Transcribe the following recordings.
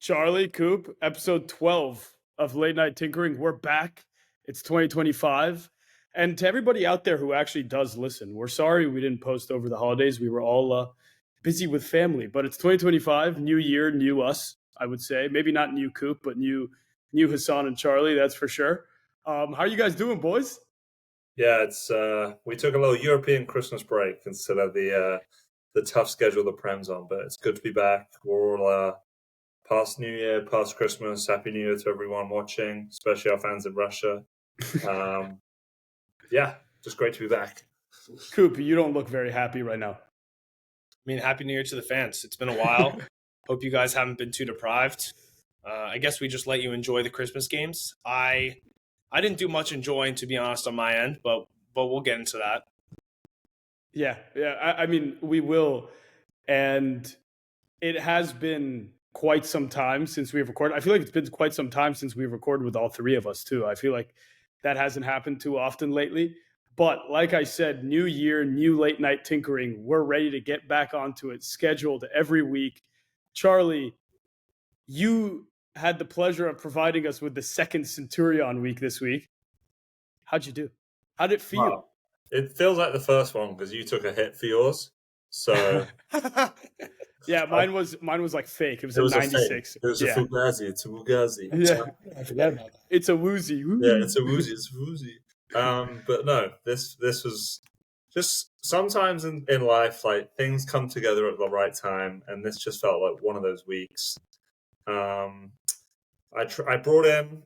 Charlie, Coop, episode 12 of Late Night Tinkering. We're back. It's 2025. And to everybody out there who actually does listen, we're sorry we didn't post over the holidays. We were all busy with family, but it's 2025, new year, new us, I would say. Maybe not new Coop, but new Hassan and Charlie, that's for sure. How are you guys doing, boys? Yeah, it's we took a little European Christmas break instead of the tough schedule the Prem's on, but it's good to be back. We're all past New Year, past Christmas. Happy New Year to everyone watching, especially our fans in Russia. Yeah, just great to be back. Coop, you don't look very happy right now. I mean, Happy New Year to the fans. It's been a while. Hope you guys haven't been too deprived. I guess we just let you enjoy the Christmas games. I didn't do much enjoying, to be honest, on my end, but we'll get into that. Yeah. I mean, we will. And it has been quite some time since we've recorded. I feel like it's been quite some time since we've recorded with all three of us, too. I feel like that hasn't happened too often lately. But like I said, new year, new late night tinkering. We're ready to get back onto it, scheduled every week. Charlie, you had the pleasure of providing us with the second Centurion week this week. How'd you do? How'd it feel? Wow. It feels like the first one because you took a hit for yours. So yeah, mine was like fake. It was a 96. It was a fugazi. It's a fugazi. Yeah, I forget about that. It's a woozy. Yeah, it's a woozy. It's a woozy. But no, this was just sometimes in life, like things come together at the right time, and this just felt like one of those weeks. I brought in,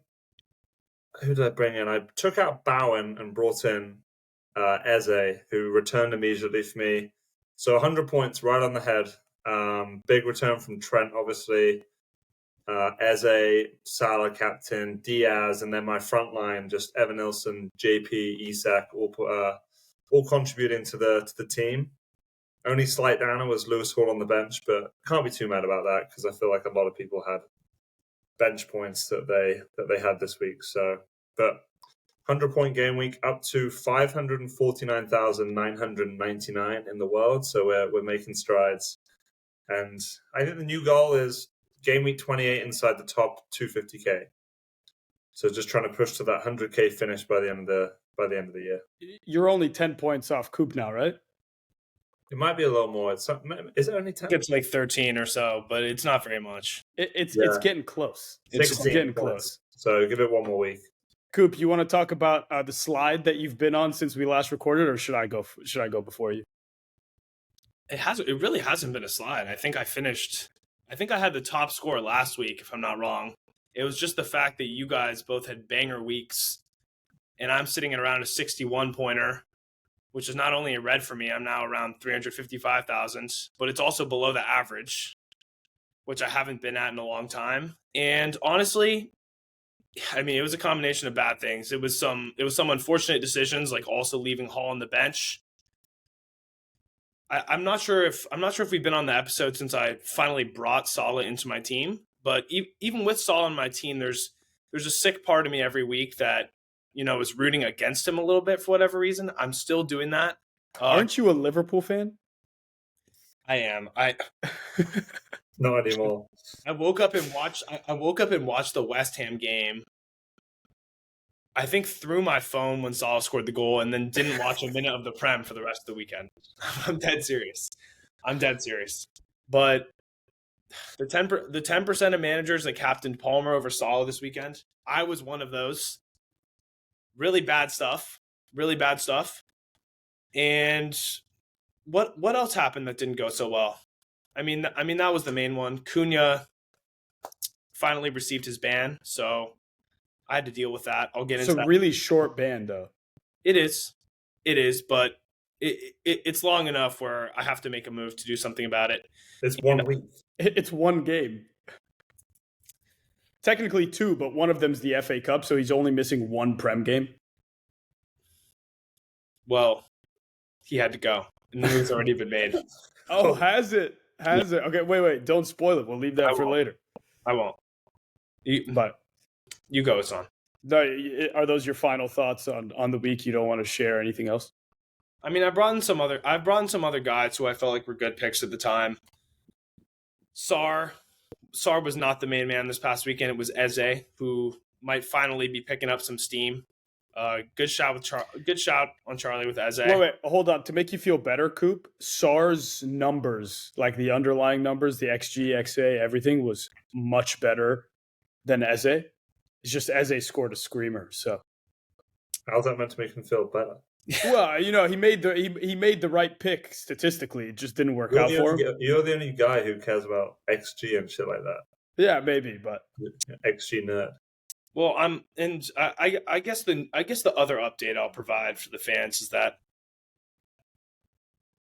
who did I bring in? I took out Bowen and brought in Eze, who returned immediately for me. So 100 points right on the head. Big return from Trent, obviously. Eze, Salah captain, Diaz, and then my front line, just Evan Nilsson, JP, Isak, all contributing to the team. Only slight downer was Lewis Hall on the bench, but can't be too mad about that because I feel like a lot of people had bench points that they had this week. So, but 100-point game week up to 549,999 in the world. So we're making strides, and I think the new goal is game week 28 inside the top 250k. So just trying to push to that 100k finish by the end of the year. You're only 10 points off Coop now, right? It might be a little more. Is it only 10? It's like 13 or so, but it's not very much. It's getting close. It's getting close. So give it one more week. Coop, you want to talk about the slide that you've been on since we last recorded, or should I go before you? It really hasn't been a slide. I think I had the top score last week, if I'm not wrong. It was just the fact that you guys both had banger weeks, and I'm sitting at around a 61 pointer, which is not only a red for me. I'm now around 355,000, but it's also below the average, which I haven't been at in a long time. And honestly, I mean, it was a combination of bad things. It was some unfortunate decisions, like also leaving Hall on the bench. I'm not sure if we've been on the episode since I finally brought Salah into my team. But even with Salah on my team, there's a sick part of me every week that, you know, is rooting against him a little bit for whatever reason. I'm still doing that. Aren't you a Liverpool fan? I am. Not anymore. I woke up and watched the West Ham game. I think through my phone when Salah scored the goal, and then didn't watch a minute of the Prem for the rest of the weekend. I'm dead serious. But the 10% of managers that captained Palmer over Salah this weekend, I was one of those. Really bad stuff. And what else happened that didn't go so well? I mean that was the main one. Cunha finally received his ban, so I had to deal with that. I'll get into that. It's a really short ban, though. It is, but it's long enough where I have to make a move to do something about it. It's 1 week. It's one game. Technically two, but one of them's the FA Cup, so he's only missing one Prem game. Well, he had to go. And the move's already been made. Oh, has it? Okay, wait. Don't spoil it. We'll leave that for later. I won't. But you go, Hassan. No, are those your final thoughts on the week? You don't want to share anything else? I mean, I've brought in some other guys who I felt like were good picks at the time. Sar, Sar was not the main man this past weekend. It was Eze, who might finally be picking up some steam. Good shot on Charlie with Eze. Wait, hold on. To make you feel better, Coop, Sar's numbers, like the underlying numbers, the XG, XA, everything was much better than Eze. It's just Eze scored a screamer. So how's that meant to make him feel better? Well, he made the right pick statistically. It just didn't work out for him. You're the only guy who cares about XG and shit like that. Yeah, maybe, but XG nerd. Well, I guess the other update I'll provide for the fans is that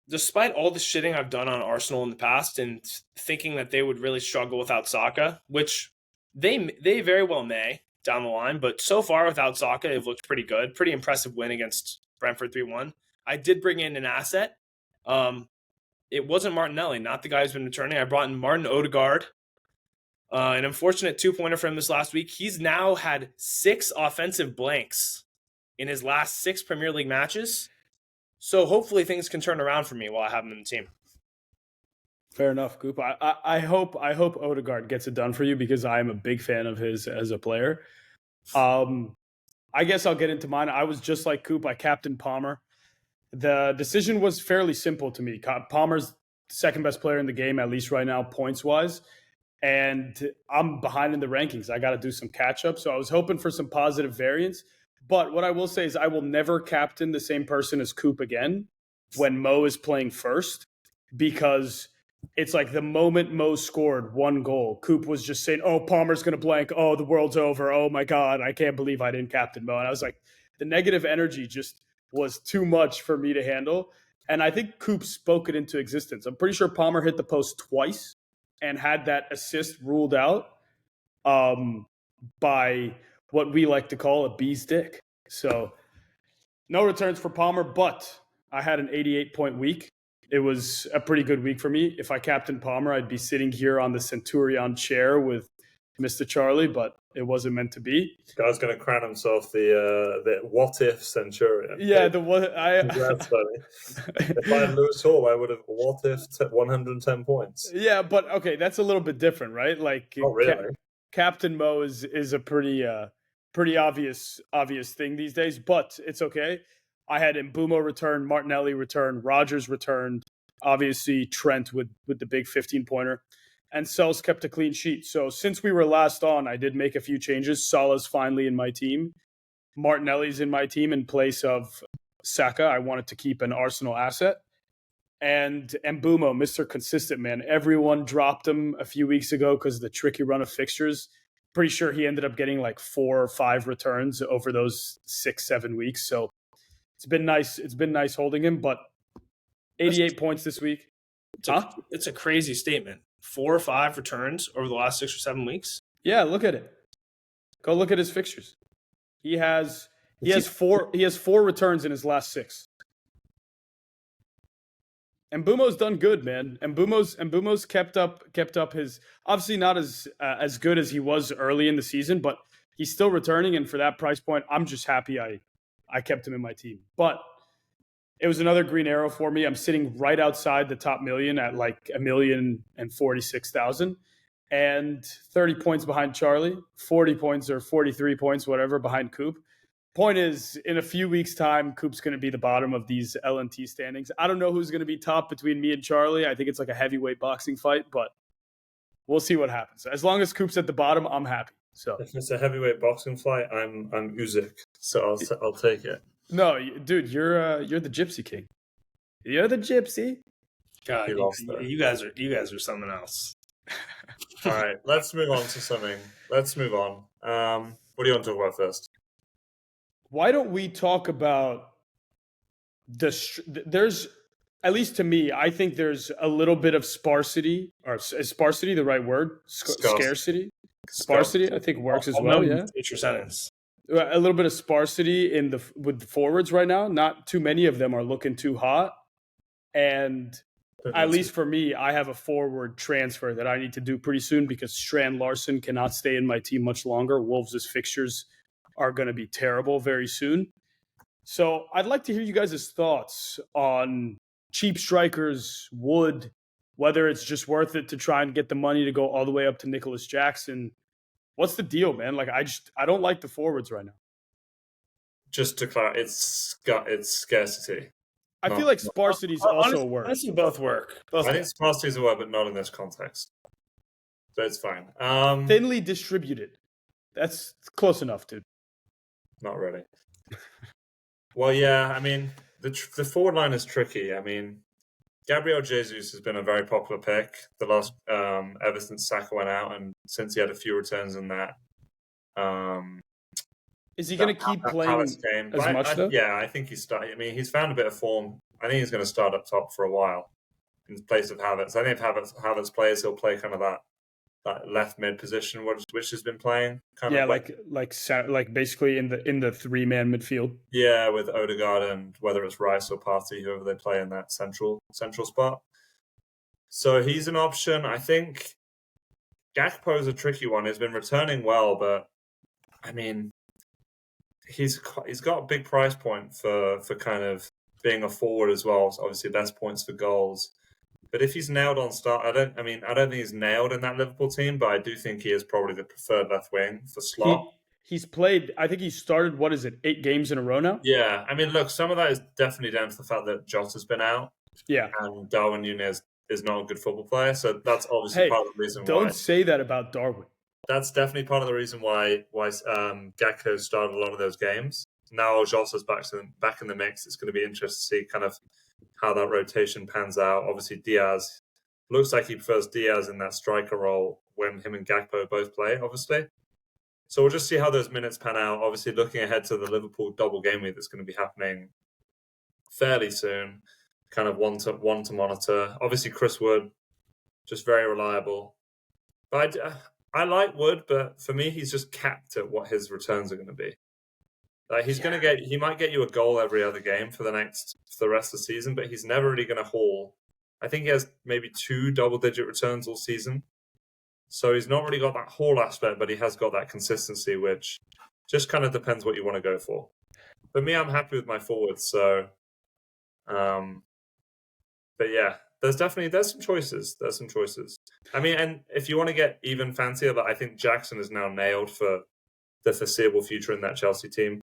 despite all the shitting I've done on Arsenal in the past and thinking that they would really struggle without Saka, which they very well may down the line, but so far without Saka, they've looked pretty good. Pretty impressive win against Brentford 3-1. I did bring in an asset. It wasn't Martinelli, not the guy who's been returning. I brought in Martin Odegaard. An unfortunate 2-pointer for him this last week. He's now had 6 offensive blanks in his last 6 Premier League matches. So hopefully things can turn around for me while I have him in the team. Fair enough, Coop. I hope Odegaard gets it done for you because I'm a big fan of his as a player. I guess I'll get into mine. I was just like Coop. I captained Palmer. The decision was fairly simple to me. Palmer's second best player in the game, at least right now, points wise. And I'm behind in the rankings. I got to do some catch up. So I was hoping for some positive variance. But what I will say is I will never captain the same person as Coop again when Mo is playing first, because it's like the moment Mo scored 1 goal, Coop was just saying, oh, Palmer's going to blank. Oh, the world's over. Oh, my God. I can't believe I didn't captain Mo. And I was like, the negative energy just was too much for me to handle. And I think Coop spoke it into existence. I'm pretty sure Palmer hit the post twice and had that assist ruled out by what we like to call a bee's dick. So no returns for Palmer, but I had an 88-point week. It was a pretty good week for me. If I captained Palmer, I'd be sitting here on the Centurion chair with Mr. Charlie, but it wasn't meant to be. Guy's going to crown himself the what if Centurion. Yeah, that's funny. If I had Lewis Hall, I would have what if 110 points. Yeah, but okay, that's a little bit different, right? Like, oh, really? Captain Mo is a pretty obvious thing these days, but it's okay. I had Mbumo return, Martinelli return, Rogers returned, obviously Trent with the big 15-pointer, and Sells kept a clean sheet. So since we were last on, I did make a few changes. Salah's finally in my team. Martinelli's in my team in place of Saka. I wanted to keep an Arsenal asset. And Mbumo, Mr. Consistent, man. Everyone dropped him a few weeks ago because of the tricky run of fixtures. Pretty sure he ended up getting like 4 or 5 returns over those 6-7 weeks. So it's been nice. It's been nice holding him, but 88 points this week. It's a crazy statement. 4 or 5 returns over the last 6 or 7 weeks. Yeah, look at it. Go look at his fixtures. He has 4 returns in his last 6. And Mbumo's done good, man. And Mbumo's kept up his, obviously not as good as he was early in the season, but he's still returning. And for that price point, I'm just happy I kept him in my team. But it was another green arrow for me. I'm sitting right outside the top million at like 1,046,000 and 30 points behind Charlie, 40 points or 43 points, whatever, behind Coop. Point is, in a few weeks' time, Coop's going to be the bottom of these LNT standings. I don't know who's going to be top between me and Charlie. I think it's like a heavyweight boxing fight, but we'll see what happens. As long as Coop's at the bottom, I'm happy. So if it's a heavyweight boxing fight, I'm Usyk, so I'll take it. No, dude, you're the Gypsy King. You're the Gypsy. God, you guys are something else. All right, let's move on to something. Let's move on. What do you want to talk about first? Why don't we talk about there's, at least to me, I think there's a little bit of sparsity, or is sparsity the right word? Scarcity? Sparsity, I think works as well, yeah. It's your sentence. A little bit of sparsity with the forwards right now. Not too many of them are looking too hot. And at least for me, I have a forward transfer that I need to do pretty soon because Strand Larson cannot stay in my team much longer. Wolves' fixtures are going to be terrible very soon. So I'd like to hear you guys' thoughts on cheap strikers, Wood, whether it's just worth it to try and get the money to go all the way up to Nicholas Jackson. What's the deal, man? Like, I don't like the forwards right now. Just to clarify, it's scarcity. I feel like sparsity is also a word. Honestly, both work. I think sparsity is a word, but not in this context. So it's fine. Thinly distributed. That's close enough, dude. Not really. Well, yeah, I mean, the forward line is tricky. I mean, Gabriel Jesus has been a very popular pick the last ever since Saka went out, and since he had a few returns in that. Is he going to keep playing game. as much, though? Yeah, I think he's starting. I mean, he's found a bit of form. I think he's going to start up top for a while in place of Havertz. I think if Havertz plays, he'll play kind of that left mid position, which has been playing. Like basically in the 3-man midfield. Yeah, with Odegaard and whether it's Rice or Partey, whoever they play in that central spot. So he's an option. I think Gakpo's a tricky one. He's been returning well, but I mean, he's got a big price point for kind of being a forward as well. So obviously, less points for goals. But if he's nailed on start, I don't think he's nailed in that Liverpool team, but I do think he is probably the preferred left wing for slot. He's played, I think he started, 8 games in a row now? Yeah. I mean, look, some of that is definitely down to the fact that Jota's been out. Yeah. And Darwin Núñez is not a good football player. So that's obviously part of the reason why. Don't say that about Darwin. That's definitely part of the reason why Gakpo started a lot of those games. Now Jota's back in the mix. It's going to be interesting to see kind of how that rotation pans out. Obviously, Diaz looks like he prefers Diaz in that striker role when him and Gakpo both play, obviously. So we'll just see how those minutes pan out. Obviously, looking ahead to the Liverpool double game week that's going to be happening fairly soon. Kind of one to monitor. Obviously, Chris Wood, just very reliable. But I like Wood, but for me, he's just capped at what his returns are going to be. Like he might get you a goal every other game for the rest of the season, but he's never really going to haul. I think he has maybe 2 double-digit returns all season. So he's not really got that haul aspect, but he has got that consistency, which just kind of depends what you want to go for. For me, I'm happy with my forwards. So, but yeah, there's some choices. I mean, and if you want to get even fancier, but I think Jackson is now nailed for the foreseeable future in that Chelsea team.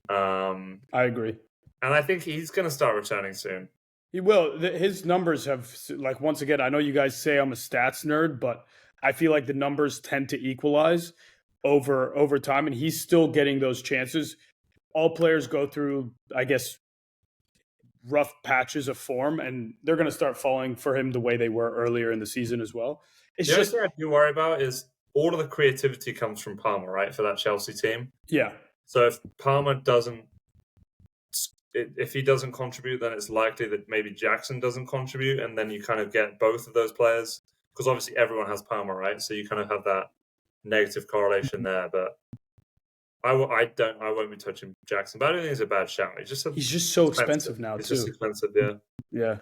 I agree. And I think he's going to start returning soon. He will. His numbers have, like, once again, I know you guys say I'm a stats nerd, but I feel like the numbers tend to equalize over time, and he's still getting those chances. All players go through, I guess, rough patches of form, and they're going to start falling for him the way they were earlier in the season as well. It's the just thing I do worry about is all of the creativity comes from Palmer, right, for that Chelsea team. Yeah. So if Palmer if he doesn't contribute, then it's likely that maybe Jackson doesn't contribute, and then you kind of get both of those players. Because obviously everyone has Palmer, right? So you kind of have that negative correlation there. But I won't be touching Jackson. But I don't think it's a bad shout. He's just so expensive now, He's too. just expensive, yeah. Yeah.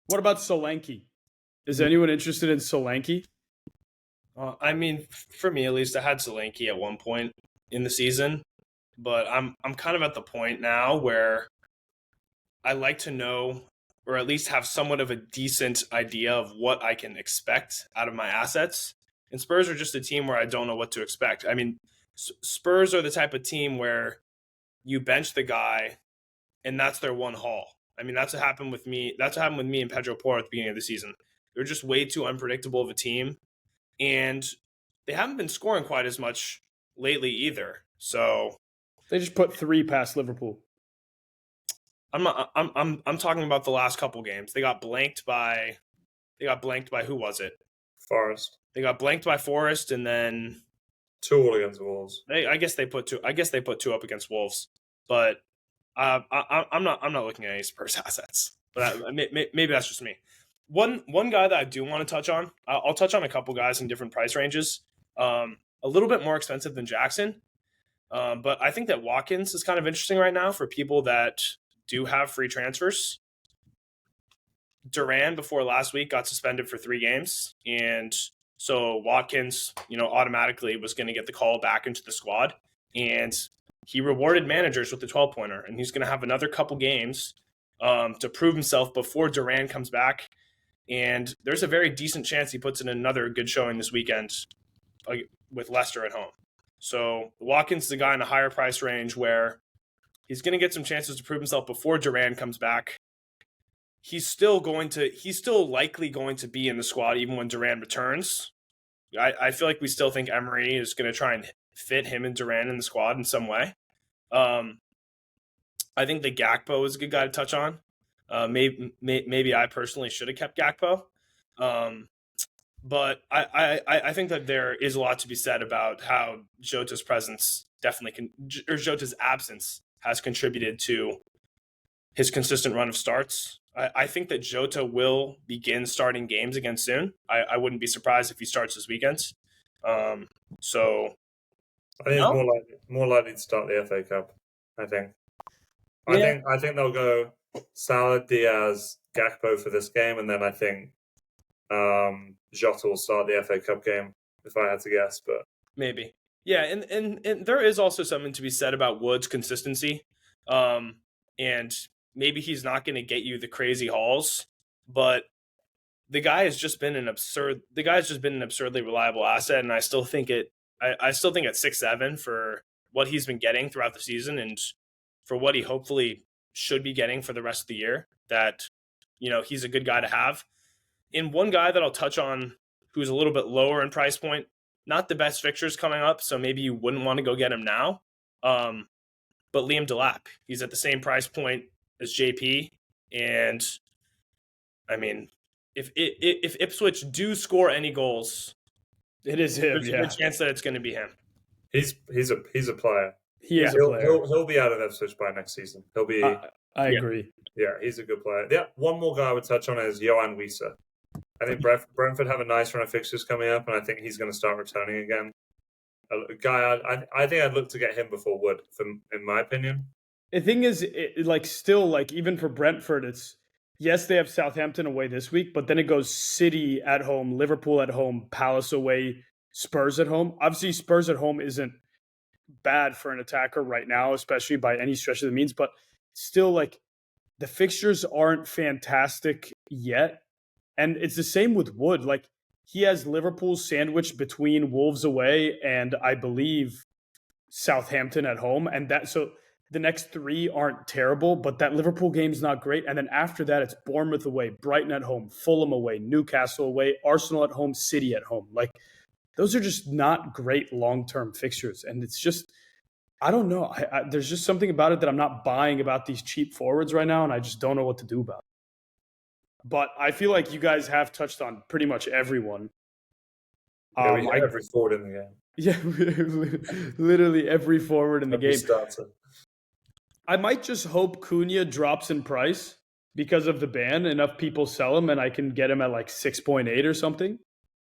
What about Solanke? Is anyone interested in Solanke? I mean, for me at least, I had Solanke at one point in the season, but I'm kind of at the point now where I like to know, or at least have somewhat of a decent idea of what I can expect out of my assets. And Spurs are just a team where I don't know what to expect. I mean, Spurs are the type of team where you bench the guy and that's their one haul. I mean, that's what happened with me. That's what happened with me and Pedro Porro at the beginning of the season. They're just way too unpredictable of a team. And they haven't been scoring quite as much lately either. So they just put 3 past Liverpool. I'm talking about the last couple games. They got blanked by who was it? Forest. They got blanked by Forest, and then 2 all against Wolves. I guess they put 2 up against Wolves. But I'm not looking at any Spurs assets. But maybe that's just me. One guy that I do want to touch on, I'll touch on a couple guys in different price ranges. A little bit more expensive than Jackson. But I think that Watkins is kind of interesting right now for people that do have free transfers. Duran before last week got suspended for 3 games. And so Watkins, automatically was going to get the call back into the squad. And he rewarded managers with the 12-pointer. And he's going to have another couple games to prove himself before Duran comes back. And there's a very decent chance he puts in another good showing this weekend with Leicester at home. So Watkins is a guy in a higher price range where he's going to get some chances to prove himself before Duran comes back. He's still likely going to be in the squad even when Duran returns. I feel like we still think Emery is going to try and fit him and Duran in the squad in some way. I think the Gakpo is a good guy to touch on. Maybe I personally should have kept Gakpo. But I think that there is a lot to be said about how Jota's presence Jota's absence has contributed to his consistent run of starts. I think that Jota will begin starting games again soon. I wouldn't be surprised if he starts this weekend. So I think it's more likely to start the FA Cup. I think they'll go Salah, Diaz, Gakpo for this game, and then I think Jota will start the FA Cup game if I had to guess. But maybe, yeah, and there is also something to be said about Wood's consistency, and maybe he's not going to get you the crazy hauls, but the guy has just been an absurdly reliable asset, and I still think at 6-7 for what he's been getting throughout the season and for what he hopefully should be getting for the rest of the year, that, he's a good guy to have. And one guy that I'll touch on who's a little bit lower in price point, not the best fixtures coming up, so maybe you wouldn't want to go get him now. But Liam Delap, he's at the same price point as JP. And I mean, if Ipswich do score any goals, it is him. There's a good chance that it's going to be him. He's a player. He is a player. He'll be out of Ipswich by next season. He'll be. I agree. Yeah, he's a good player. Yeah, one more guy I would touch on is Johan Wieser. I think Brentford have a nice run of fixtures coming up, and I think he's going to start returning again. A guy, I think I'd look to get him before Wood, in my opinion. The thing is, even for Brentford, it's yes, they have Southampton away this week, but then it goes City at home, Liverpool at home, Palace away, Spurs at home. Obviously, Spurs at home isn't bad for an attacker right now, especially by any stretch of the means, but still, the fixtures aren't fantastic yet. And it's the same with Wood. He has Liverpool sandwiched between Wolves away and I believe Southampton at home. And so the next three aren't terrible, but that Liverpool game's not great. And then after that, it's Bournemouth away, Brighton at home, Fulham away, Newcastle away, Arsenal at home, City at home. Those are just not great long-term fixtures. And it's just, I don't know. There's just something about it that I'm not buying about these cheap forwards right now, and I just don't know what to do about it. But I feel like you guys have touched on pretty much everyone. Every forward in the game. Yeah, literally every forward in the game. Starter. I might just hope Cunha drops in price because of the ban. Enough people sell him, and I can get him at 6.8 or something.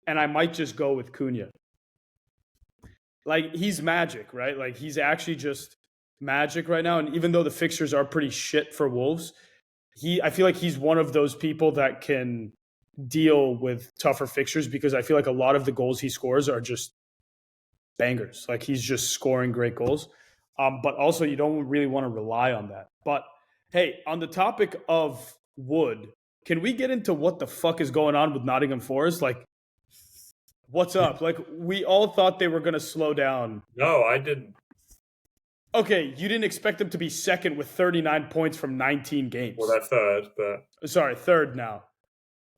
And I might just go with Cunha. He's magic, right? He's actually just magic right now. And even though the fixtures are pretty shit for Wolves, I feel like he's one of those people that can deal with tougher fixtures because I feel like a lot of the goals he scores are just bangers. He's just scoring great goals. But also you don't really want to rely on that. But hey, on the topic of Wood, can we get into what the fuck is going on with Nottingham Forest? What's up? We all thought they were going to slow down. No, I didn't. Okay, you didn't expect them to be second with 39 points from 19 games. Well, they're third, but... Sorry, third now.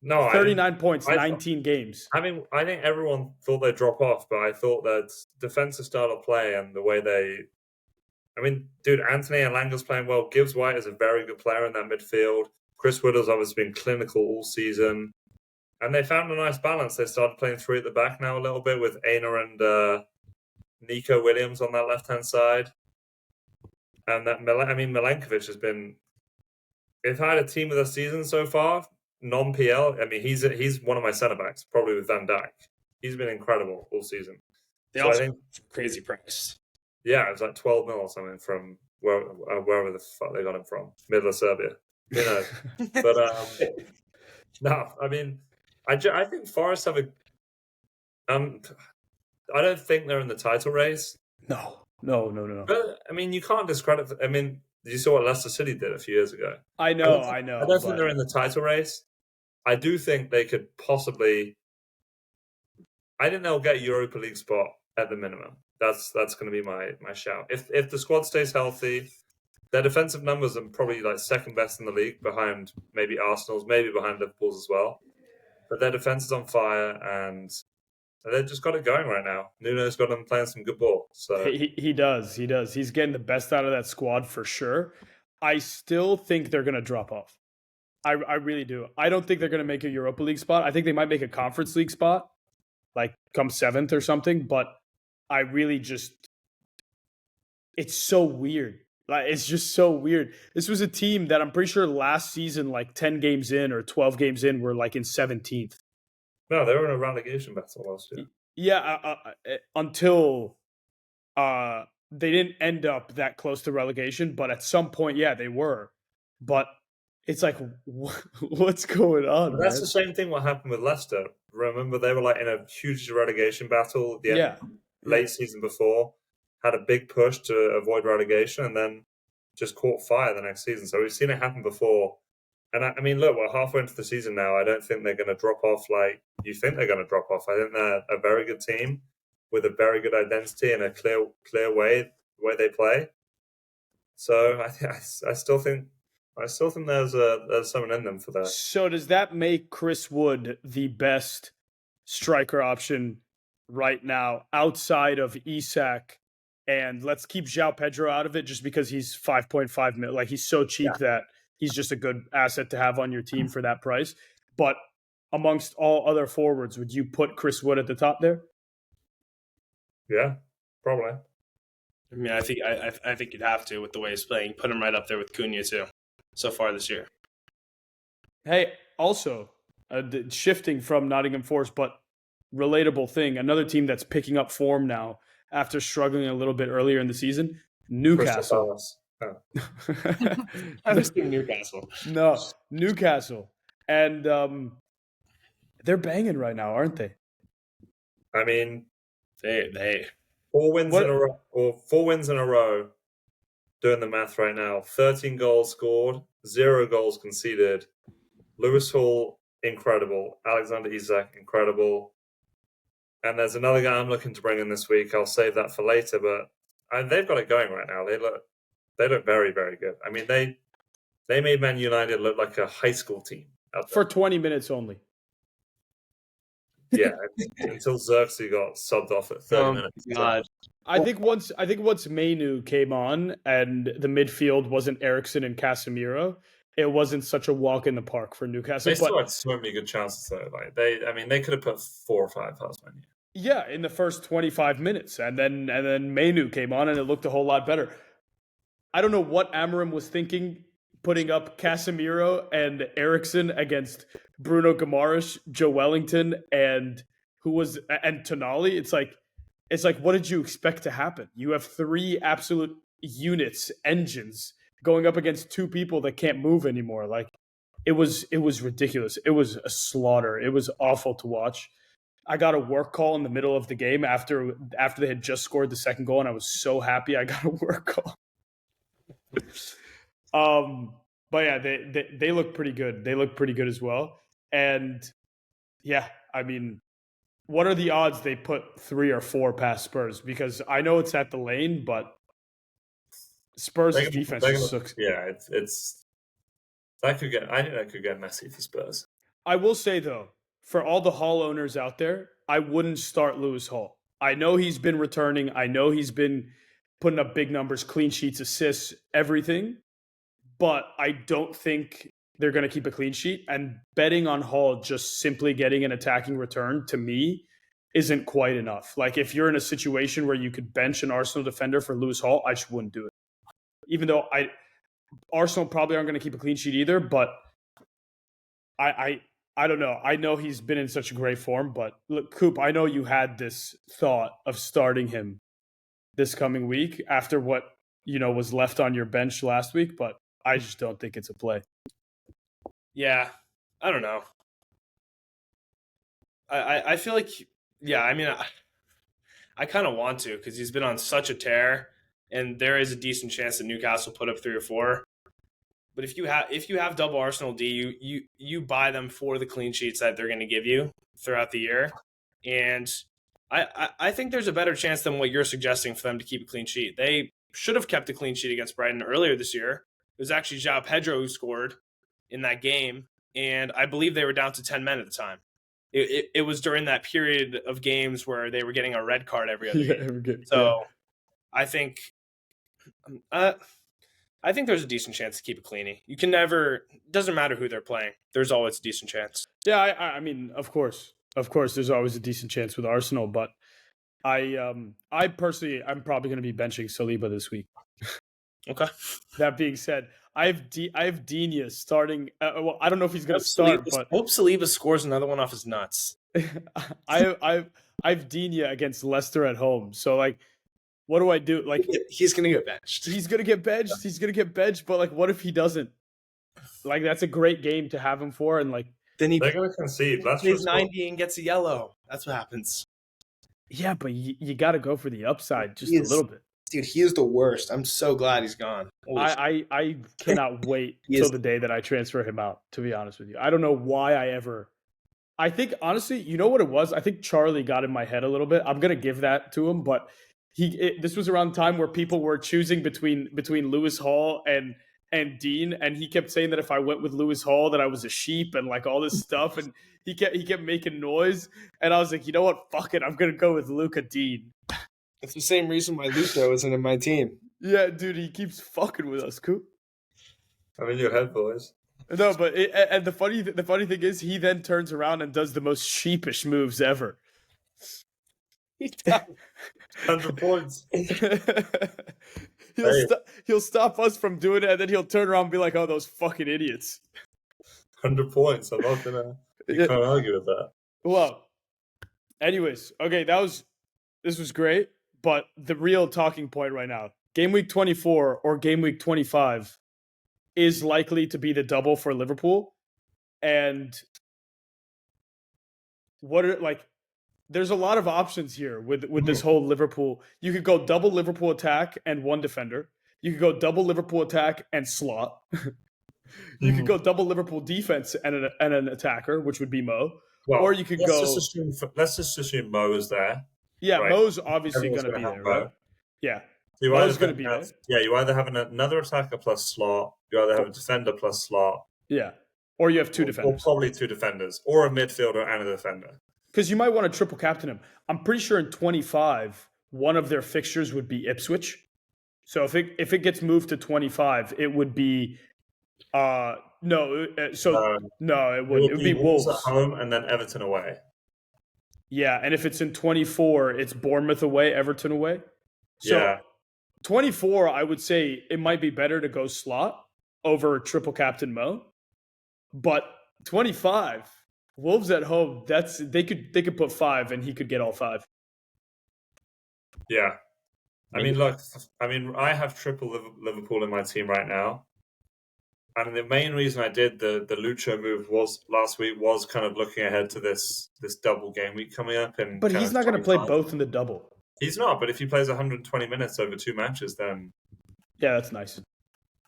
No, 39 points, 19 games. I mean, I think everyone thought they'd drop off, but I thought that defensive style of play and the way they... I mean, dude, Anthony Elanga's playing well. Gibbs White is a very good player in that midfield. Chris Wood has obviously been clinical all season. And they found a nice balance. They started playing three at the back now a little bit with Aina and Nico Williams on that left-hand side. And Milenkovic has been... They've had a team of the season so far, non-PL. I mean, he's one of my centre-backs, probably with Van Dijk. He's been incredible all season. They also have crazy price. Yeah, it was 12 mil or something from wherever the fuck they got him from. Middle of Serbia. Who knows? But, no, I mean... I think Forest have a... I don't think they're in the title race. No. But, I mean, you can't discredit... I mean, you saw what Leicester City did a few years ago. I know. I don't think they're in the title race. I do think they could possibly. I think they'll get a Europa League spot at the minimum. That's going to be my shout. If the squad stays healthy, their defensive numbers are probably like second best in the league, behind maybe Arsenal's, maybe behind Liverpool's as well. But their defense is on fire, and they've just got it going right now. Nuno's got them playing some good ball. So He does. He's getting the best out of that squad for sure. I still think they're going to drop off. I really do. I don't think they're going to make a Europa League spot. I think they might make a Conference League spot, like come 7th or something. But I really just, it's so weird. Like, it's just so weird. This was a team that I'm pretty sure last season, like 10 games in or 12 games in, were like in 17th. no, they were in a relegation battle last year. Yeah, until they didn't end up that close to relegation, but at some point, yeah, they were. But it's like, what's going on? But that's man? the same thing what happened with Leicester. Remember, they were like in a huge relegation battle at the end, late season before, had a big push to avoid relegation, and then just caught fire the next season. So we've seen it happen before. And I mean, look, we're halfway into the season now. I don't think they're going to drop off like you think they're going to drop off. I think they're a very good team with a very good identity and a clear way they play. So I still think there's someone in them for that. So does that make Chris Wood the best striker option right now outside of Isak? And let's keep João Pedro out of it just because he's 5.5 million. Like, he's so cheap that he's just a good asset to have on your team for that price. But amongst all other forwards, would you put Chris Wood at the top there? Yeah, probably. I mean, I think you'd have to with the way he's playing. Put him right up there with Cunha too, so far this year. Hey, also, shifting from Nottingham Forest, but relatable thing, another team that's picking up form now after struggling a little bit earlier in the season, Newcastle. Oh. I was thinking Newcastle. No, Newcastle. And they're banging right now, aren't they? I mean, they 4 wins in a row, or 4 wins in a row. Doing the math right now: 13 goals scored, 0 goals conceded. Lewis Hall, incredible. Alexander Isak, incredible. And there's another guy I'm looking to bring in this week. I'll save that for later, but they've got it going right now. They look very, very good. I mean, they made Man United look like a high school team out there. For 20 minutes only. Yeah, until Xerxes got subbed off at 30 minutes. God. I think once Mainu came on and the midfield wasn't Eriksen and Casemiro, it wasn't such a walk in the park for Newcastle. They still had so many good chances though. Like they could have put 4 or 5 past Man U. Yeah, in the first 25 minutes, and then Mainu came on and it looked a whole lot better. I don't know what Amorim was thinking, putting up Casemiro and Eriksen against Bruno Guimaraes, Joe Wellington, and Tonali. It's like, what did you expect to happen? You have 3 absolute units, engines, going up against 2 people that can't move anymore. Like, it was ridiculous. It was a slaughter. It was awful to watch. I got a work call in the middle of the game after they had just scored the second goal, and I was so happy I got a work call. But yeah, they look pretty good. They look pretty good as well. And yeah, I mean, what are the odds they put 3 or 4 past Spurs? Because I know it's at the lane, but Spurs' defense just sucks. Yeah, it's I think that could get messy for Spurs. I will say though, for all the Hall owners out there, I wouldn't start Lewis Hall. I know he's been returning. I know he's been putting up big numbers, clean sheets, assists, everything. But I don't think they're going to keep a clean sheet. And betting on Hall just simply getting an attacking return, to me, isn't quite enough. Like, if you're in a situation where you could bench an Arsenal defender for Lewis Hall, I just wouldn't do it. Even though Arsenal probably aren't going to keep a clean sheet either, but I don't know. I know he's been in such a great form, but look, Coop, I know you had this thought of starting him this coming week after what, was left on your bench last week, but I just don't think it's a play. Yeah, I don't know. I feel like, yeah, I mean, I kind of want to because he's been on such a tear, and there is a decent chance that Newcastle put up 3 or 4. But if you have double Arsenal D, you buy them for the clean sheets that they're going to give you throughout the year, and I think there's a better chance than what you're suggesting for them to keep a clean sheet. They should have kept a clean sheet against Brighton earlier this year. It was actually João Pedro who scored in that game, and I believe they were down to 10 men at the time. It was during that period of games where they were getting a red card every other game. So I think there's a decent chance to keep it cleany. You can never, doesn't matter who they're playing. There's always a decent chance. Yeah, I mean, of course, there's always a decent chance with Arsenal, but I personally, I'm probably going to be benching Saliba this week. Okay. That being said, I have Digne starting. Well, I don't know if he's going to start, but I hope Saliba scores another one off his nuts. I have Digne against Leicester at home. So like, what do I do? Like, he's going to get benched. He's going to get benched. Yeah. He's going to get benched. But like, what if he doesn't? Like, that's a great game to have him for, and like, then they're going to concede. He's 90 and gets a yellow. That's what happens. Yeah, but you got to go for the upside just a little bit. Dude, he is the worst. I'm so glad he's gone. I cannot wait till the day that I transfer him out, to be honest with you. I don't know why I think, honestly, you know what it was? I think Charlie got in my head a little bit. I'm going to give that to him, but this was around the time where people were choosing between Lewis Hall and Dean, and he kept saying that if I went with Lewis Hall that I was a sheep and like all this stuff, and he kept making noise, and I was like, you know what? Fuck it. I'm going to go with Luca Dean. It's the same reason why Luca isn't in my team. Yeah, dude, he keeps fucking with us, Coop. I'm in your head, boys. No, but and the funny thing is, he then turns around and does the most sheepish moves ever. 100 points. He'll stop us from doing it, and then he'll turn around and be like, "Oh, those fucking idiots." 100 points. I'm not gonna. You can't argue with that. Well, anyways, okay, this was great. But the real talking point right now, game week 24 or game week 25 is likely to be the double for Liverpool. And there's a lot of options here with this whole Liverpool. You could go double Liverpool attack and one defender. You could go double Liverpool attack and slot. You could go double Liverpool defense and an attacker, which would be Mo. Well, or you could let's just assume Mo is there. Yeah, right. Mo's obviously going to be there, right? Yeah. Mo's going to be there. Yeah, you either have another attacker plus slot, you either have a defender plus slot. Yeah. Or you have two defenders. Or probably two defenders, or a midfielder and a defender. Because you might want to triple captain him. I'm pretty sure in 25, one of their fixtures would be Ipswich. So if it gets moved to 25, it would be it wouldn't. It would be Wolves at home and then Everton away. Yeah, and if it's in 24, it's Bournemouth away, Everton away. So yeah. 24, I would say it might be better to go slot over triple captain Mo. But 25, Wolves at home, they could put 5 and he could get all 5. Yeah. I mean, look, I have triple Liverpool in my team right now. And the main reason I did the Lucho move last week was kind of looking ahead to this double game week coming up. But he's not going to play both in the double. He's not, but if he plays 120 minutes over 2 matches, then... Yeah, that's nice.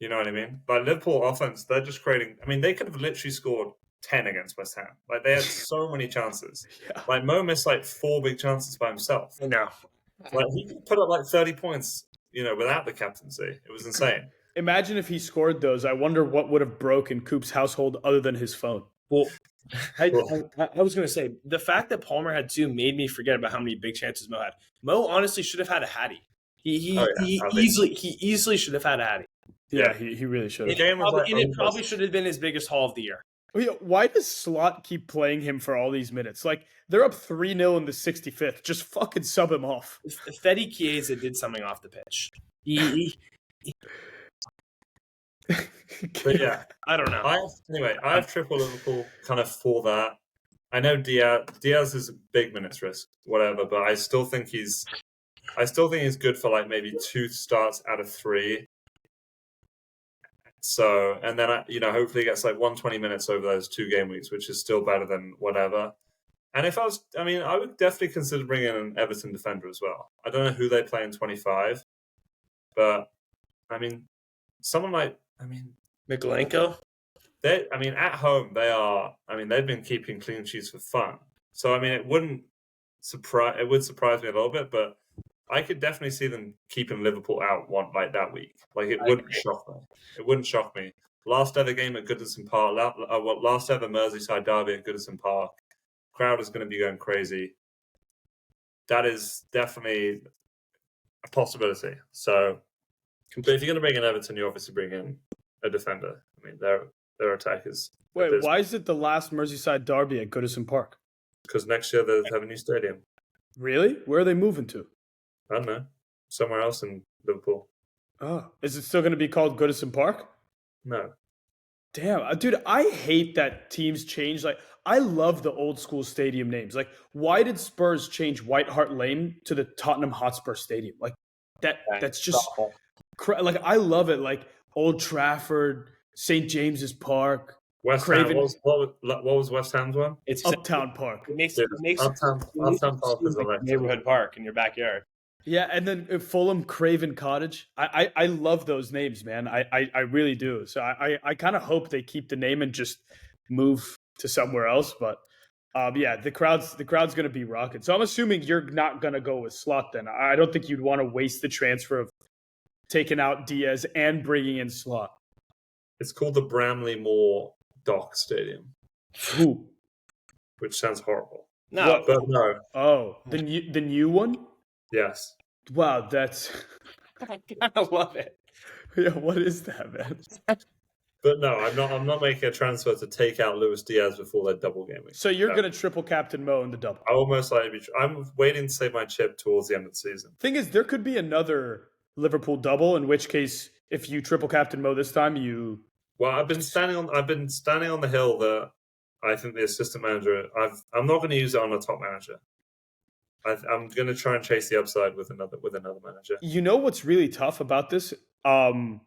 You know what I mean? Like, Liverpool offense, they're just creating... I mean, they could have literally scored 10 against West Ham. Like, they had so many chances. Yeah. Like, Mo missed, 4 big chances by himself. I know. Like, he could put up, 30 points, without the captaincy. It was insane. Imagine if he scored those. I wonder what would have broken Coop's household other than his phone. Well, I was going to say, the fact that Palmer had 2 made me forget about how many big chances Mo had. Mo honestly should have had a hattie. He easily should have had a hattie. Yeah, he really should have. It probably should have been his biggest haul of the year. Why does Slot keep playing him for all these minutes? Like, they're up 3-0 in the 65th. Just fucking sub him off. Fede Chiesa did something off the pitch. But yeah, I don't know. I have triple Liverpool kind of for that. I know Diaz is a big minutes risk, whatever, but I still think he's good for maybe 2 starts out of 3. So, and then hopefully he gets 120 minutes over those 2 game weeks, which is still better than whatever. And if I would definitely consider bringing in an Everton defender as well. I don't know who they play in 25, but someone Mikolenko? At home they are. They've been keeping clean sheets for fun. So it would surprise me a little bit, but I could definitely see them keeping Liverpool out that week. It wouldn't shock me. It wouldn't shock me. Last ever game at Goodison Park. Last ever Merseyside derby at Goodison Park. Crowd is going to be going crazy. That is definitely a possibility. So, but if you're going to bring in Everton, you obviously bring in a defender. Their attack is. Wait, why is it the last Merseyside derby at Goodison Park? Because next year they have a new stadium. Really? Where are they moving to? I don't know. Somewhere else in Liverpool. Oh, is it still going to be called Goodison Park? No. Damn, dude, I hate that teams change. I love the old school stadium names. Why did Spurs change White Hart Lane to the Tottenham Hotspur Stadium? That's just I love it. Old Trafford, St. James's Park, West Ham. What was West Ham's one? It's Uptown Park. It makes Uptown Park is like neighborhood park in your backyard. Yeah, and then Fulham Craven Cottage. I love those names, man. I really do. So I kind of hope they keep the name and just move to somewhere else. But yeah, the crowd's going to be rocking. So I'm assuming you're not going to go with Slot then. I don't think you'd want to waste the transfer of taking out Diaz and bringing in Slot. It's called the Bramley Moore Dock Stadium. Ooh. Which sounds horrible. No, but no. Oh, the new one? Yes. Wow, that's. I kind of love it. Yeah, what is that, man? But no, I'm not making a transfer to take out Luis Diaz before they're double gaming. So you're going to triple captain Mo in the double. I almost I'm waiting to save my chip towards the end of the season. Thing is, there could be another Liverpool double, in which case, if you triple captain Mo this time, you. Well, I've been standing on the hill that I think the assistant manager. I'm not going to use it on a top manager. I'm going to try and chase the upside with another manager. You know what's really tough about this? Man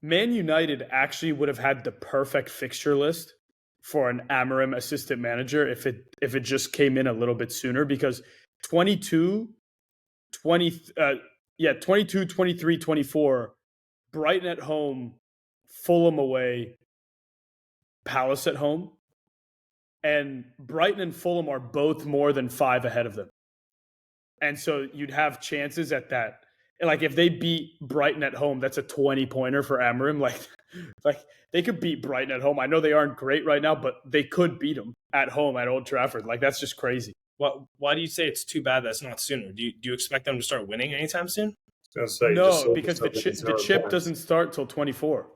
United actually would have had the perfect fixture list for an Amorim assistant manager if it just came in a little bit sooner, because 22, 23, 24, Brighton at home, Fulham away, Palace at home, and Brighton and Fulham are both more than 5 ahead of them. And so you'd have chances at that. If they beat Brighton at home, that's a 20-pointer for Amorim. They could beat Brighton at home. I know they aren't great right now, but they could beat them at home at Old Trafford. That's just crazy. Why do you say it's too bad that's not sooner? Do you expect them to start winning anytime soon? No, because the chip doesn't start till 24.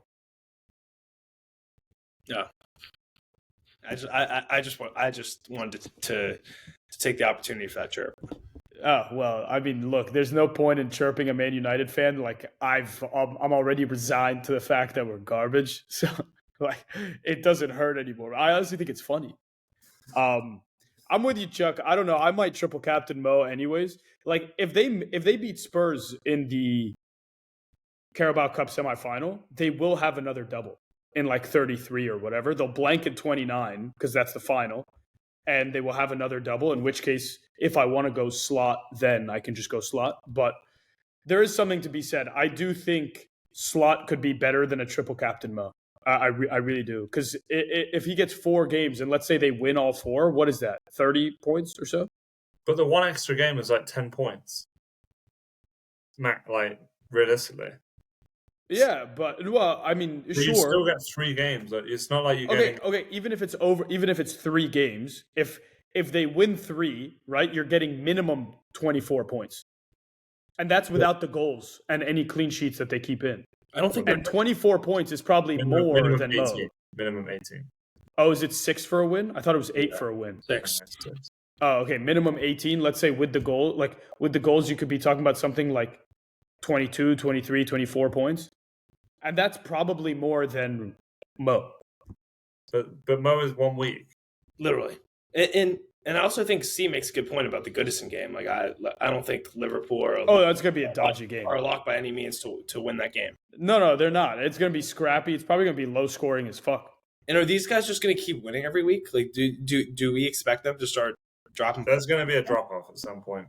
Yeah. I just wanted to take the opportunity for that chirp. Oh, well, look, there's no point in chirping a Man United fan. I'm already resigned to the fact that we're garbage. So, it doesn't hurt anymore. I honestly think it's funny. I'm with you, Chuck. I don't know. I might triple captain Mo anyways. If they beat Spurs in the Carabao Cup semifinal, they will have another double in 33 or whatever. They'll blank in 29 because that's the final. And they will have another double, in which case, if I want to go Slot, then I can just go Slot. But there is something to be said. I do think Slot could be better than a triple captain Mo. I really do. Because if he gets 4 games, and let's say they win all 4, what is that? 30 points or so? But the one extra game is 10 points. Realistically. Yeah, but sure. You still get 3 games. It's not like you're getting. Okay. Even if it's 3 games, if they win 3, right, you're getting minimum 24 points, and that's without the goals and any clean sheets that they keep in. I don't think. And 24 points is probably more than 18. Mo. Minimum 18. Oh, is it 6 for a win? I thought it was 8 for a win. 6. Oh, okay. Minimum 18. Let's say with the goal, with the goals, you could be talking about something like 22, 23, 24 points. And that's probably more than Mo. But Mo is 1 week. Literally. And I also think C makes a good point about the Goodison game. I don't think Liverpool that's going to be a dodgy game. Are locked by any means to win that game. No, they're not. It's going to be scrappy. It's probably going to be low scoring as fuck. And are these guys just going to keep winning every week? Do we expect them to start dropping? There's going to be a drop off at some point.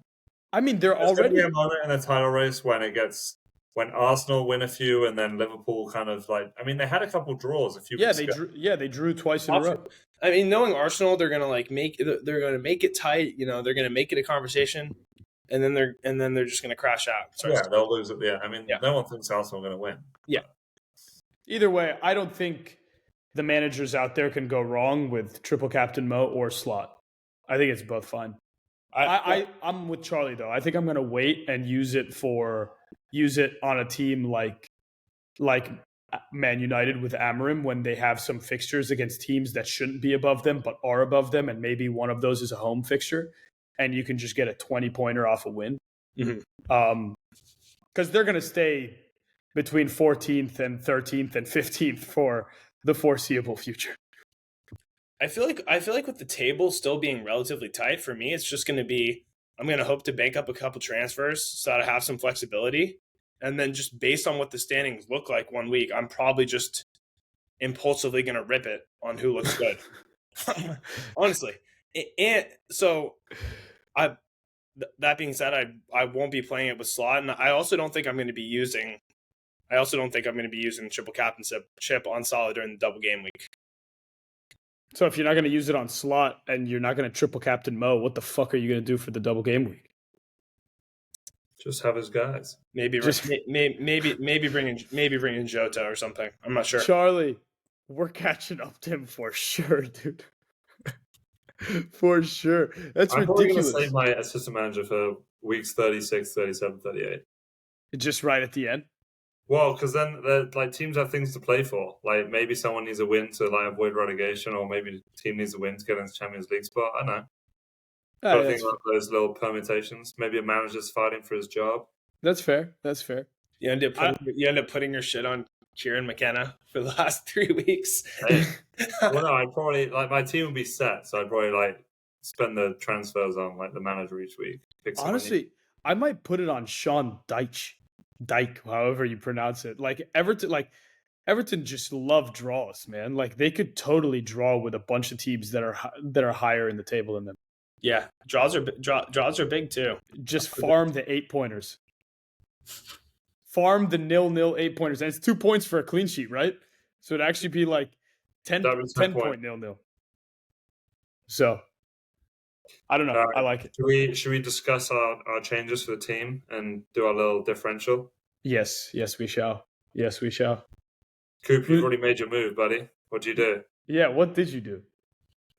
They're There's already going to be a moment in the title race when it gets when Arsenal win a few and then Liverpool kind of like, I mean, they had a couple draws a few weeks ago. They drew twice in a row. I mean, knowing Arsenal, they're gonna make it tight. They're gonna make it a conversation, and then they're just gonna crash out. They'll lose at the end. I mean, no one thinks Arsenal are gonna win. Yeah. Either way, I don't think the managers out there can go wrong with triple captain Mo or Slot. I think it's both fine. I'm with Charlie though. I think I'm gonna wait and use it on a team like Man United with Amorim when they have some fixtures against teams that shouldn't be above them but are above them, and maybe one of those is a home fixture, and you can just get a 20-pointer off a win. Mm-hmm. Because they're going to stay between 14th and 13th and 15th for the foreseeable future. I feel like with the table still being relatively tight, for me, it's just going to be, I'm going to hope to bank up a couple transfers so that I have some flexibility. And then just based on what the standings look like one week, I'm probably just impulsively going to rip it on who looks good. Honestly. And so that being said, I won't be playing it with Slot. And I also don't think I'm going to be using triple captainship on Salah during the double game week. So if you're not going to use it on Slot and you're not going to triple captain Mo, what the fuck are you going to do for the double game week? Just have his guys. Maybe bring in Jota or something. I'm not sure. Charlie, we're catching up to him for sure, dude. For sure. That's I'm ridiculous. I'm probably going to save my assistant manager for weeks 36, 37, 38. Just right at the end? Well, because then teams have things to play for. Like maybe someone needs a win to avoid relegation, or maybe the team needs a win to get into the Champions League spot. I don't know. I think about those little permutations. Maybe a manager's fighting for his job. That's fair. You end up putting your shit on Kieran McKenna for the last 3 weeks. Hey, well, no, I'd probably my team would be set, so I'd probably spend the transfers on the manager each week. Honestly, I might put it on Sean Dyke, however you pronounce it. Everton just love draws, man. They could totally draw with a bunch of teams that are higher in the table than them. Yeah, draws are big too. Just farm the 8-pointers. Farm the 0-0 8-pointers. And it's 2 points for a clean sheet, right? So it'd actually be 10 point 0-0. So, I don't know. I like it. Should we discuss our changes for the team and do our little differential? Yes, we shall. Coop, you've already made your move, buddy. What'd you do? Yeah, what did you do?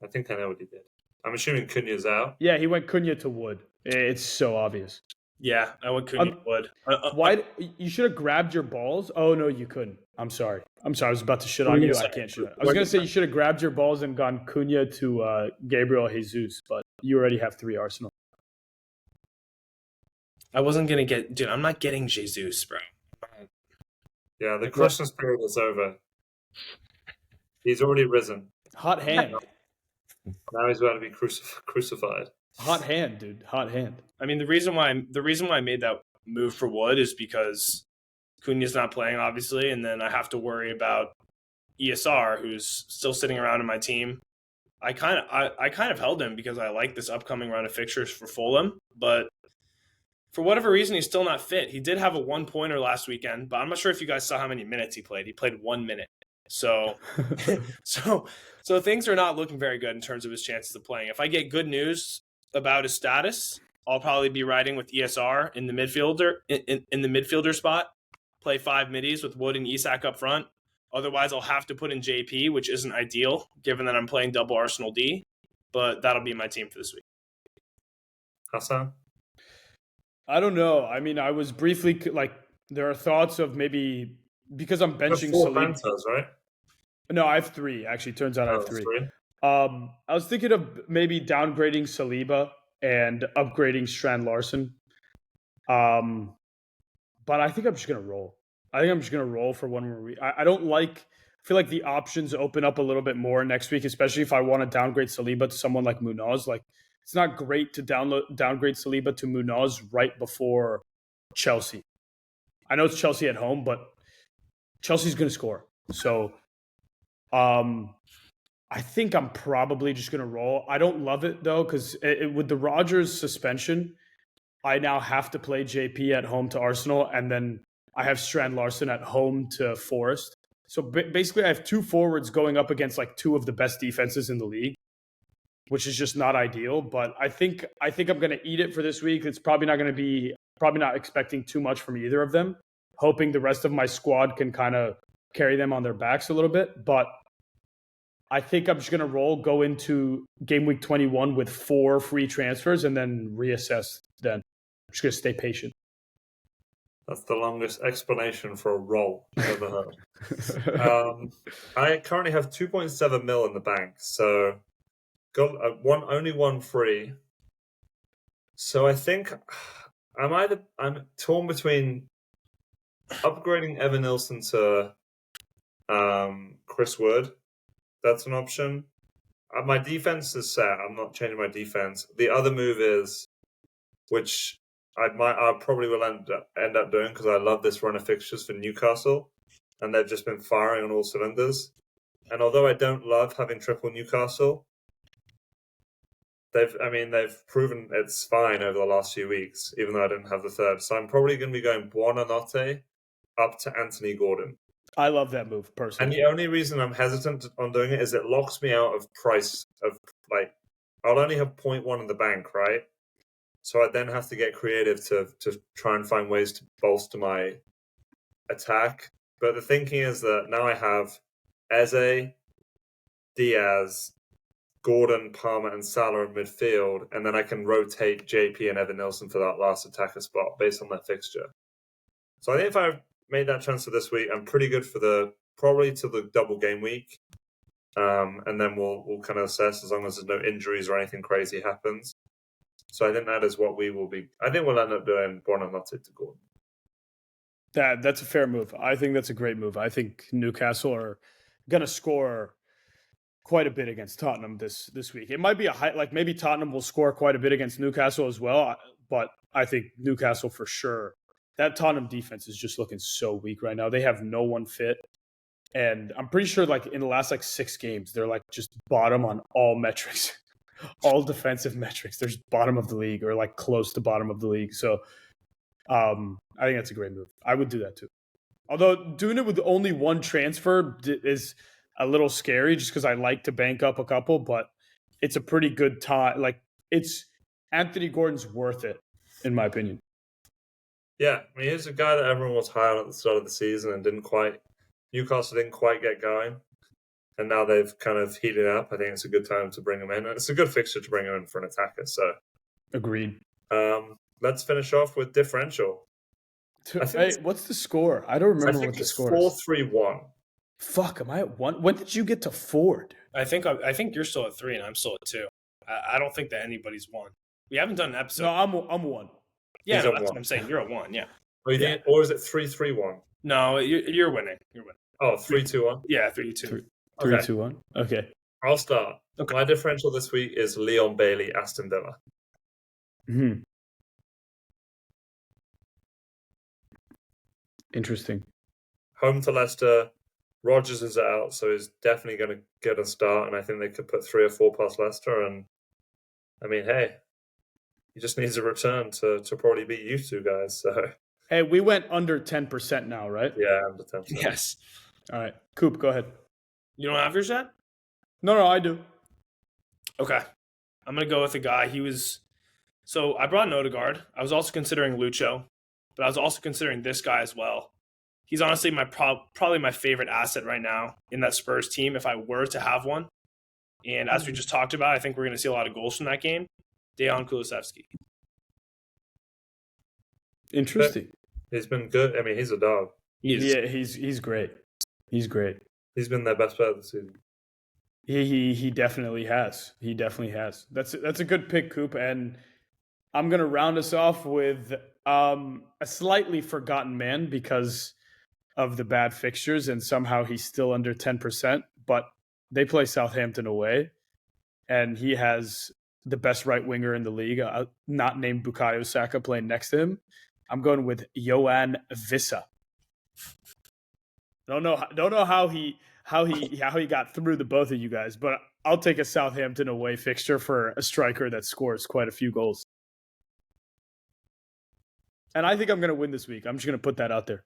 I think I know what he did. I'm assuming Cunha's out. Yeah, he went Cunha to Wood. It's so obvious. Yeah, I went Cunha to Wood. Why? You should have grabbed your balls. Oh, no, you couldn't. I'm sorry. I was about to shit on you. I can't shit on you. I was going to say you should have grabbed your balls and gone Cunha to Gabriel Jesus, but you already have 3 Arsenal. I wasn't going to get... Dude, I'm not getting Jesus, bro. Yeah, the Christmas period is over. He's already risen. Hot hand. Now he's about to be crucified. Hot hand, dude. Hot hand. I mean, the reason why I made that move for Wood is because Cunha's not playing, obviously, and then I have to worry about ESR, who's still sitting around in my team. I kind of held him because I like this upcoming run of fixtures for Fulham, but for whatever reason, he's still not fit. He did have a 1-pointer last weekend, but I'm not sure if you guys saw how many minutes he played. He played 1 minute. So things are not looking very good in terms of his chances of playing. If I get good news about his status, I'll probably be riding with ESR in the midfielder spot. Play 5 middies with Wood and Isak up front. Otherwise, I'll have to put in JP, which isn't ideal given that I'm playing double Arsenal D. But that'll be my team for this week. Hassan? I don't know. I mean, I was briefly there are thoughts of maybe because I'm benching Saliba, right? No, I have 3. Actually, turns out I have 3. I was thinking of maybe downgrading Saliba and upgrading Strand Larson. But I think I'm just gonna roll. I think I'm just gonna roll for one more week. I feel like the options open up a little bit more next week, especially if I want to downgrade Saliba to someone like Munoz. It's not great to downgrade Saliba to Munoz right before Chelsea. I know it's Chelsea at home, but Chelsea's going to score. So I think I'm probably just going to roll. I don't love it, though, because with the Rodgers suspension, I now have to play JP at home to Arsenal and then I have Strand Larson at home to Forest. So basically, I have two forwards going up against like two of the best defenses in the league, which is just not ideal. But I think I'm going to eat it for this week. It's probably not expecting too much from either of them. Hoping the rest of my squad can kind of carry them on their backs a little bit. But I think I'm just going to go into game week 21 with 4 free transfers and then reassess then. I'm just going to stay patient. That's the longest explanation for a roll I've ever heard. I currently have 2.7 mil in the bank, so got only one free. So I think I'm torn between upgrading Evan Nilsson to Chris Wood. That's an option. My defense is set. I'm not changing my defense. The other move is, which I probably will end up doing because I love this run of fixtures for Newcastle, and they've just been firing on all cylinders. And although I don't love having triple Newcastle, they've proven it's fine over the last few weeks, even though I didn't have the third. So I'm probably going to be going Buonanotte up to Anthony Gordon. I love that move personally. And the only reason I'm hesitant on doing it is it locks me out of price of I'll only have 0.1 in the bank, right? So I then have to get creative to try and find ways to bolster my attack. But the thinking is that now I have Eze, Diaz, Gordon, Palmer, and Salah in midfield, and then I can rotate JP and Evan Nilsson for that last attacker spot based on that fixture. So I think if I made that transfer this week, I'm pretty good for probably to the double game week. And then we'll kind of assess as long as there's no injuries or anything crazy happens. So I think that is what we will be. I think we'll end up doing Buonanotte to Gordon. That's a fair move. I think that's a great move. I think Newcastle are going to score quite a bit against Tottenham this week. It might be maybe Tottenham will score quite a bit against Newcastle as well, but I think Newcastle for sure. That Tottenham defense is just looking so weak right now. They have no one fit. And I'm pretty sure in the last 6 games, they're just bottom on all metrics. All defensive metrics. They're just bottom of the league or close to bottom of the league. So I think that's a great move. I would do that too. Although doing it with only one transfer is a little scary just because I like to bank up a couple, but it's a pretty good time. It's Anthony Gordon's worth it, in my opinion. Yeah, I mean, he's a guy that everyone was high on at the start of the season and Newcastle didn't quite get going. And now they've kind of heated up. I think it's a good time to bring him in. And it's a good fixture to bring him in for an attacker. So, agreed. Let's finish off with differential. What's the score? I don't remember what the score is. 4-3-1. Fuck, am I at 1? When did you get to 4? I think you're still at 3 and I'm still at 2. I don't think that anybody's won. We haven't done an episode. No, I'm 1. Yeah, that's what I'm saying. You're at 1. Yeah. Or is it 3-3-1? No, you're winning. You're winning. Oh, 3-2-1? Yeah, 3-2. 3-2-1. Okay. I'll start. Okay. My differential this week is Leon Bailey, Aston Villa. Mm-hmm. Interesting. Home to Leicester. Rodgers is out, so he's definitely going to get a start, and I think they could put 3 or 4 past Leicester. And I mean, hey, he just needs a return to probably beat you two guys. So hey, we went under 10% now, right? Yeah, under 10%. Yes. All right, Coop, go ahead. You don't have yours yet? No, I do. Okay. I'm going to go with a guy. So I brought an Odegaard. I was also considering Lucho, but I was also considering this guy as well. He's honestly probably my favorite asset right now in that Spurs team if I were to have one. And as we just talked about, I think we're going to see a lot of goals from that game. Dejan Kulusevski. Interesting. He's been good. I mean, he's a dog. Yeah, he's great. He's great. He's been their best player of the season. He definitely has. He definitely has. That's a good pick, Coop. And I'm gonna round us off with a slightly forgotten man because of the bad fixtures, and somehow he's still under 10%. But they play Southampton away, and he has the best right winger in the league, not named Bukayo Saka, playing next to him. I'm going with Yohan Wissa. Don't know how he got through the both of you guys, but I'll take a Southampton away fixture for a striker that scores quite a few goals. And I think I'm going to win this week. I'm just going to put that out there.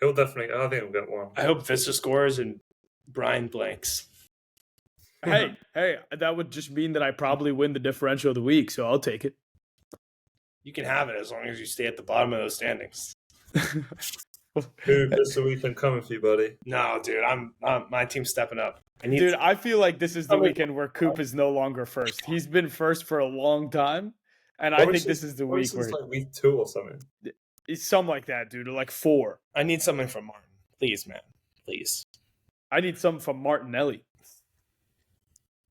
He'll definitely. I think he'll get one. I hope Vista scores and Brian blanks. Hey, that would just mean that I probably win the differential of the week, so I'll take it. You can have it as long as you stay at the bottom of those standings. Dude, this is the weekend coming for you, buddy. No, dude, I'm my team's stepping up. I feel like this is the weekend where Coop is no longer first. He's been first for a long time, and I think this is the week where like week 2 or something. it's something like that, dude, or like 4. I need something from Martin, please, man, please. I need something from Martinelli.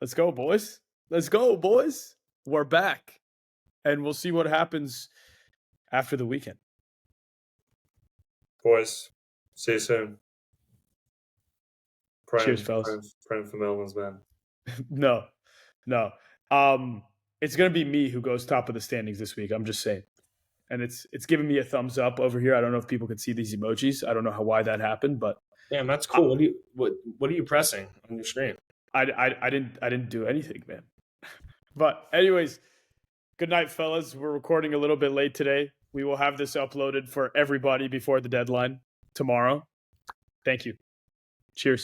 Let's go, boys. Let's go, boys. We're back, and we'll see what happens after the weekend. Boys, see you soon. Cheers, fellas. Praying for Melman's man. No. It's gonna be me who goes top of the standings this week. I'm just saying, and it's giving me a thumbs up over here. I don't know if people can see these emojis. I don't know why that happened, but damn, that's cool. What are you pressing on your screen? I didn't do anything, man. But anyways, good night, fellas. We're recording a little bit late today. We will have this uploaded for everybody before the deadline tomorrow. Thank you. Cheers.